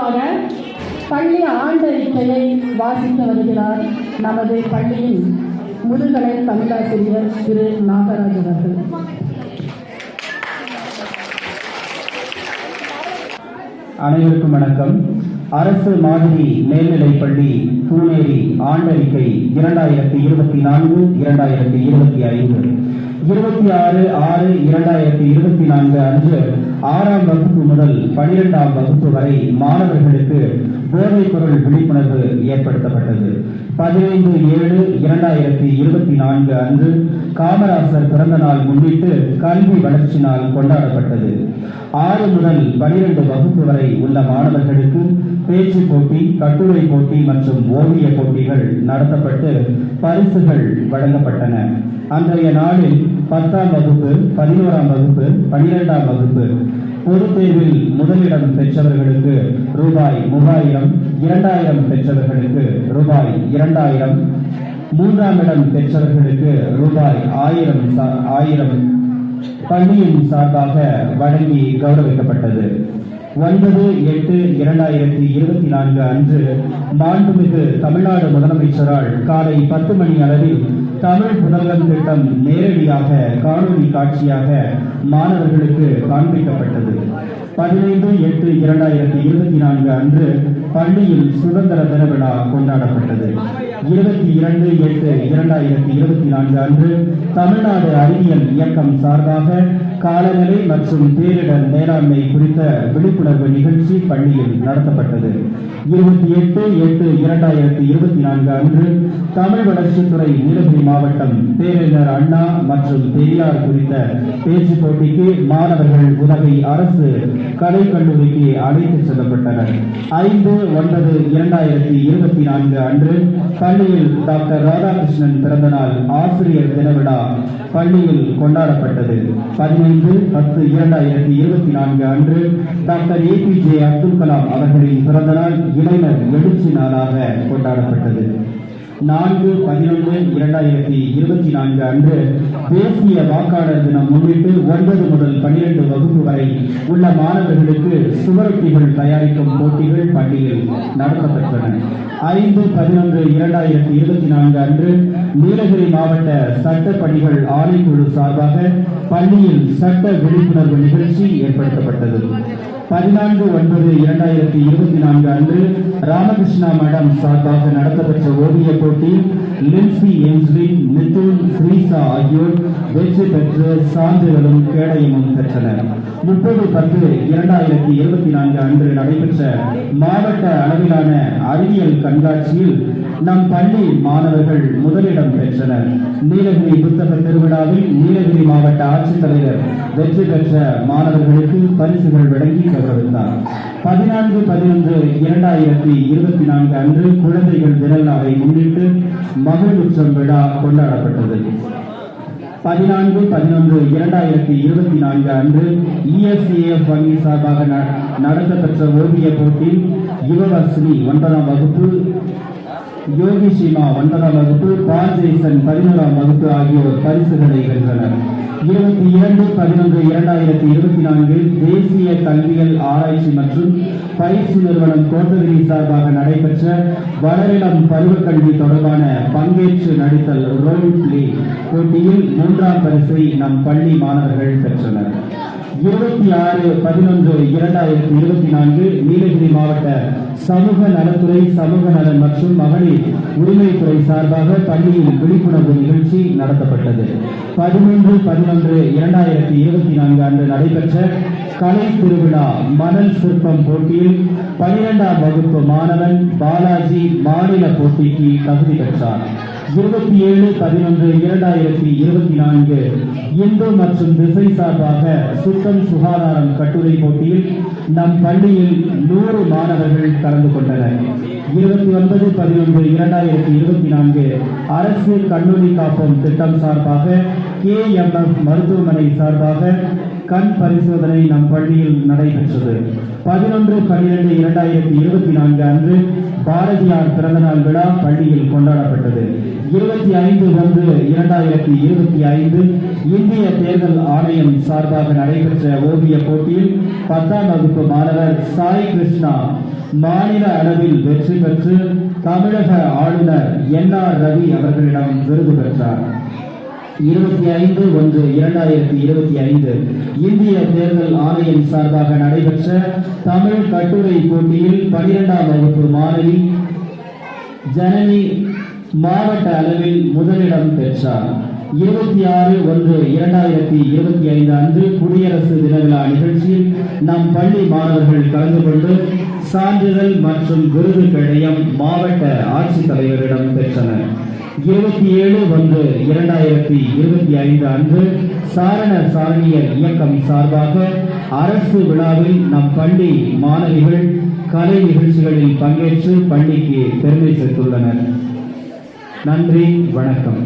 மூலமாக பள்ளி ஆண்டறிக்கையை வாசித்து வருகிறார் நமது பள்ளியின் முதுகலை தமிழாசிரியர் திரு நாகராஜ் அவர்கள். அனைவருக்கும் வணக்கம். அரசு மாதிரி மேல்நிலைப்பள்ளி தூணேரி ஆண்டறிக்கை 2024-2025 26/6/2024 அன்று 6ஆம் வகுப்பு முதல் 12ஆம் வகுப்பு வரை மாணவர்களுக்கு போதைப் பொருள் விழிப்புணர்வு ஏற்படுத்தப்பட்டது. 15/7/2024 அன்று காமராசர் பிறந்த நாள் முன்னிட்டு கல்வி வளர்ச்சி நாள் கொண்டாடப்பட்டது. 6 முதல் 12 வகுப்பு வரை உள்ள மாணவர்களுக்கு பேச்சு போட்டி, கட்டுரை போட்டி மற்றும் ஓவிய போட்டிகள் நடத்தப்பட்டு பரிசுகள் வழங்கப்பட்டன. அன்றைய நாளில் 10ஆம் வகுப்பு, 11ஆம் வகுப்பு, 12ஆம் வகுப்பு பொதுத் தேர்வில் முதலிடம் பெற்றவர்களுக்கு ரூபாய் 3000, 2000 பெற்றவர்களுக்கு ரூபாய் 2000, 3ஆம் இடம் பெற்றவர்களுக்கு ரூபாய் 1000 பள்ளியின் சார்பாக வழங்கி கௌரவிக்கப்பட்டது. 9/8/2024 அன்று மாண்புமிகு தமிழ்நாடு முதலமைச்சரால் காலை 10 மணி அளவில் தமிழ் புதல்வன் திட்டம் நேரடியாக காணொலி காட்சியாக மாணவர்களுக்கு காண்பிக்கப்பட்டது. 15/8/2024 அன்று பள்ளியில் சுதந்திர தின விழா கொண்டாடப்பட்டது. 22/8/2024 அன்று தமிழ்நாடு அறிவியல் இயக்கம் சார்பாக காலநிலை மற்றும் பேரிடர் மேலாண்மை குறித்த விழிப்புணர்வு நிகழ்ச்சி பள்ளியில் நடத்தப்பட்டது. 28/8/2024 அன்று தமிழ் வளர்ச்சித்துறை நீலகிரி மாவட்டம் பேரறிஞர் அண்ணா மற்றும் பெரியார் குறித்த பேச்சு போட்டிக்கு மாணவர்கள் உதகை அரசு கலைக்கல்லூரிக்கு அழைத்துச் செல்லப்பட்டனர். 5/9/2024 அன்று பள்ளியில் டாக்டர் ராதாகிருஷ்ணன் பிறந்தநாள் ஆசிரியர் தின விழா பள்ளியில் கொண்டாடப்பட்டது. 15/10/2024 அன்று டாக்டர் APJ அப்துல் கலாம் அவர்களின் பிறந்தநாள் இளைஞர் எழுச்சி நாளாக கொண்டாடப்பட்டது. 4/11/2024 அன்று தேசிய வாக்காளர் தினம் முன்னிட்டு 9 முதல் 12 வகுப்பு வரை உள்ள மாணவர்களுக்கு சுவரொட்டிகள் தயாரிக்கும் போட்டிகள் பள்ளியில் நடத்தப்பட்டன. 5/11/2024 அன்று நீலகிரி மாவட்ட சட்ட பணிகள் ஆணைக்குழு சார்பாக பள்ளியில் சட்ட விழிப்புணர்வு நிகழ்ச்சி ஏற்படுத்தப்பட்டது. 14/9/2024 அன்று ராமகிருஷ்ணா மடம் சார்பாக நடத்தப்பட்ட ஓவிய போட்டி லின்சி ஏஞ்சலின், மிதுன், ஸ்ரீசா ஆகியோர் வெற்றி பெற்று சான்றிதழும் கேடயமும் பெற்றனர். 30/10/2024 அன்று நடைபெற்ற மாவட்ட அளவிலான அறிவியல் கண்காட்சியில் நம் பள்ளி மாணவர்கள் முதலிடம் பெற்றனர். நீலகிரி புத்தக திருவிழாவில் நீலகிரி மாவட்ட ஆட்சித்தலைவர் வெற்றி பெற்ற மாணவர்களுக்கு பரிசுகள் வழங்கி கௌரவித்தார். 14/11/2024 அன்று குழந்தைகள் தின விழாவை முன்னிட்டு மகிழ்வுற்றம் விழா கொண்டாடப்பட்டது. 14/11/2024 அன்று ESAF வங்கி சார்பாக நடத்தப்பெற்ற ஓவிய போட்டி யுவவர்ஷினி 9ஆம் வகுப்பு, யோகிஷிமா 9ஆம் வகுப்பு, பாஜேசன் 11ஆம் வகுப்பு ஆகியோர் பரிசுகளை வென்றனர். 22/11/2024 தேசிய கல்வியல் ஆராய்ச்சி மற்றும் பயிற்சி நிறுவனம் கோத்தகிரி சார்பாக நடைபெற்ற வளரிளம் பருவக்கல்வி தொடர்பான பங்கேற்று நடித்தல் ரோல் பிளே போட்டியில் 3ஆம் பரிசை நம் பள்ளி மாணவர்கள் பெற்றனர். 26/11/2024 நீலகிரி மாவட்ட சமூக நலத்துறை, சமூக நலன் மற்றும் மகளிர் உரிமைத்துறை சார்பாக பள்ளியில் விழிப்புணர்வு நிகழ்ச்சி நடத்தப்பட்டது. 13/11/2024 அன்று நடைபெற்ற கலை திருவிழா மணல் சிற்பம் போட்டியில் 12ஆம் வகுப்பு மாணவன் பாலாஜி மாநில போட்டிக்கு தகுதி பெற்றார். 27/11/2024 இந்து மற்றும் திசை சார்பாக சுத்தம் சுகாதாரம் கட்டுரை போட்டியில் நம் பள்ளியில் 100 மாணவர்கள் கலந்து கொண்டனர். 29/11/2024 அரசு கல்லூரி காப்போம் திட்டம் சார்பாக KMF மருத்துவமனை சார்பாக கண் பரிசோதனை நம் பள்ளியில் நடைபெற்றது. 11/12/2024 அன்று பாரதியார் பிறந்தநாள் விழா பள்ளியில் கொண்டாடப்பட்டது. 25/1/2025 இந்திய தேர்தல் ஆணையம் சார்பாக நடைபெற்ற ஓவிய போட்டியில் 10ஆம் வகுப்பு மாணவர் சாய் கிருஷ்ணா மாநில அளவில் வெற்றி பெற்று தமிழக ஆளுநர் NR ரவி அவர்களிடம் விருது பெற்றார். 25/1/2025 இந்திய தேர்தல் ஆணையம் சார்பாக நடைபெற்ற தமிழ் கட்டுரை போட்டியில் 12ஆம் வகுப்பு மாணவி ஜனனி மாவட்ட அளவில் முதலிடம் பெற்றார். 26/1/2025 அன்று குடியரசு தின விழா நிகழ்ச்சியில் நம் பள்ளி மாணவர்கள் கலந்து கொண்டு சான்றிதழ் மற்றும் விருது கடிதம் மாவட்ட ஆட்சித்தலைவரிடம் பெற்றனர். 27/1/2025 அன்று சாரண சாரணியர் இயக்கம் சார்பாக அரசு விழாவில் நம் பள்ளி மாணவிகள் கலை நிகழ்ச்சிகளில் பங்கேற்று பள்ளிக்கு பெருமை சேர்த்துள்ளனர். நன்றி, வணக்கம்.